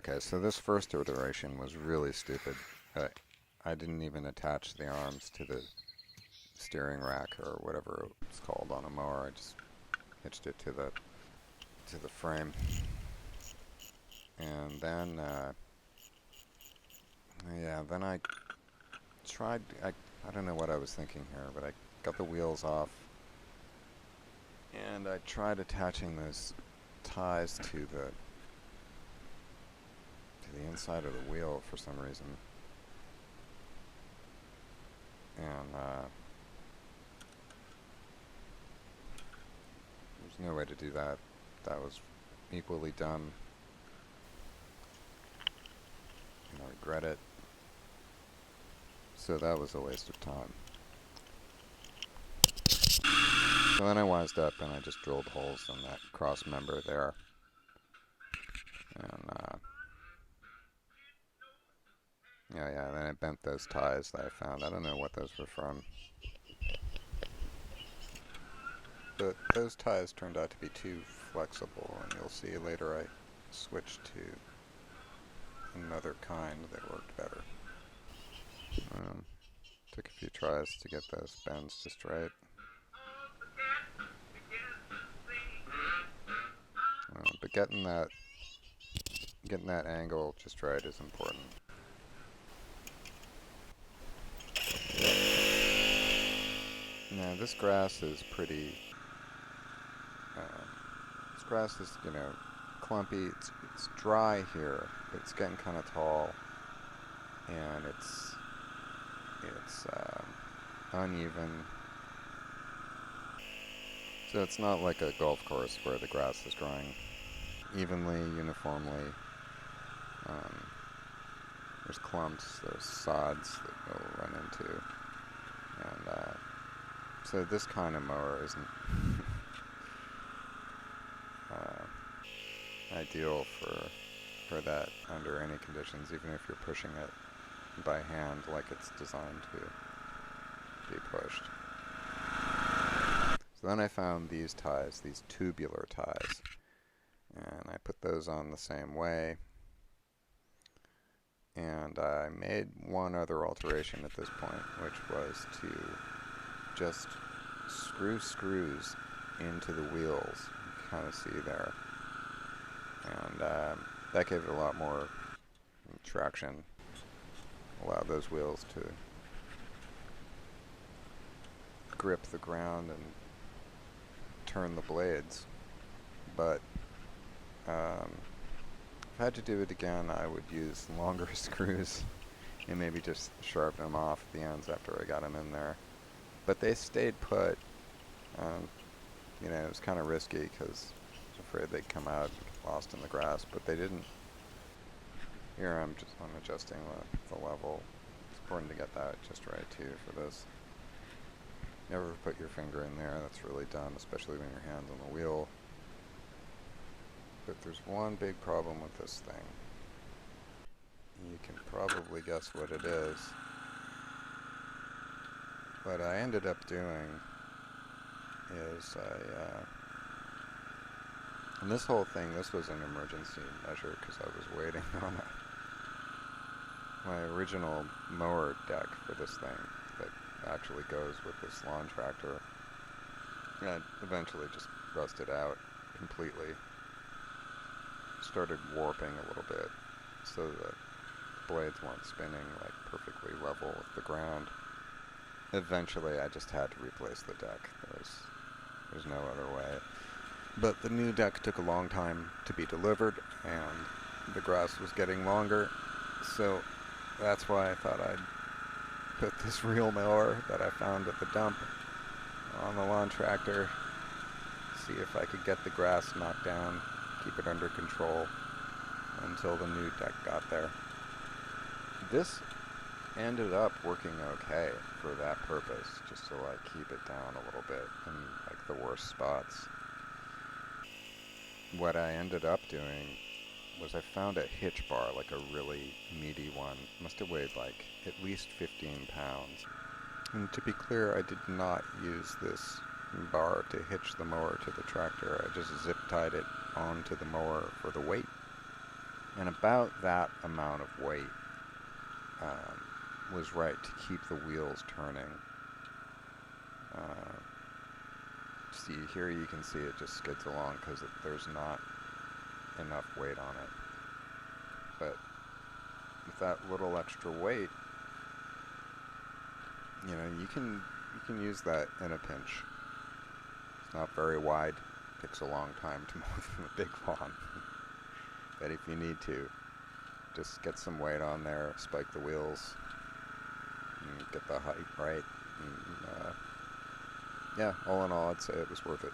Okay, so this first iteration was really stupid. I didn't even attach the arms to the steering rack or whatever it's called on a mower. I just hitched it to the frame, and then yeah, then I tried. I don't know what I was thinking here, but I got the wheels off, and I tried attaching those ties to the inside of the wheel for some reason, and there's no way to do that. That was equally dumb, and I regret it. So that was a waste of time. So then I wised up and I just drilled holes in that cross member there, and yeah, then I bent those ties that I found. I don't know what those were from, but those ties turned out to be too flexible, and you'll see later I switched to another kind that worked better. Took a few tries to get those bends just right. But getting that angle just right is important. Now this grass is pretty. This grass is, clumpy. It's dry here, but it's getting kind of tall, and it's uneven. So it's not like a golf course where the grass is growing evenly, uniformly. There's clumps, there's sods that you'll run into, and so this kind of mower isn't ideal for that under any conditions, even if you're pushing it by hand like it's designed to be pushed. So then I found these ties, these tubular ties, and I put those on the same way. And I made one other alteration at this point, which was to just screw screws into the wheels. You can kind of see there. And that gave it a lot more traction. Allowed those wheels to grip the ground and turn the blades. But if I had to do it again, I would use longer screws and maybe just sharpen them off at the ends after I got them in there. But they stayed put. It was kind of risky because I was afraid they'd come out and get lost in the grass, but they didn't. Here I'm adjusting the level. It's important to get that just right too for this. Never put your finger in there. That's really dumb, especially when your hand's on the wheel. But there's one big problem with this thing. You can probably guess what it is. What I ended up doing is and this whole thing, this was an emergency measure because I was waiting on my original mower deck for this thing that actually goes with this lawn tractor. And I eventually just rusted out completely. Started warping a little bit so that blades weren't spinning like perfectly level with the ground. Eventually I just had to replace the deck. There's no other way. But the new deck took a long time to be delivered, and the grass was getting longer, so that's why I thought I'd put this real mower that I found at the dump on the lawn tractor, see if I could get the grass knocked down, keep it under control until the new deck got there. This ended up working okay for that purpose, just to keep it down a little bit in the worst spots. What I ended up doing was I found a hitch bar, a really meaty one. Must have weighed at least 15 pounds. And to be clear, I did not use this bar to hitch the mower to the tractor. I just zip tied it onto the mower for the weight. And about that amount of weight was right to keep the wheels turning. Uh, See, here you can see it just skids along because there's not enough weight on it. But with that little extra weight, you can use that in a pinch. It's not very wide. Takes a long time to mow through a big lawn. But if you need to, just get some weight on there, spike the wheels, and get the height right. And, yeah, all in all, I'd say it was worth it.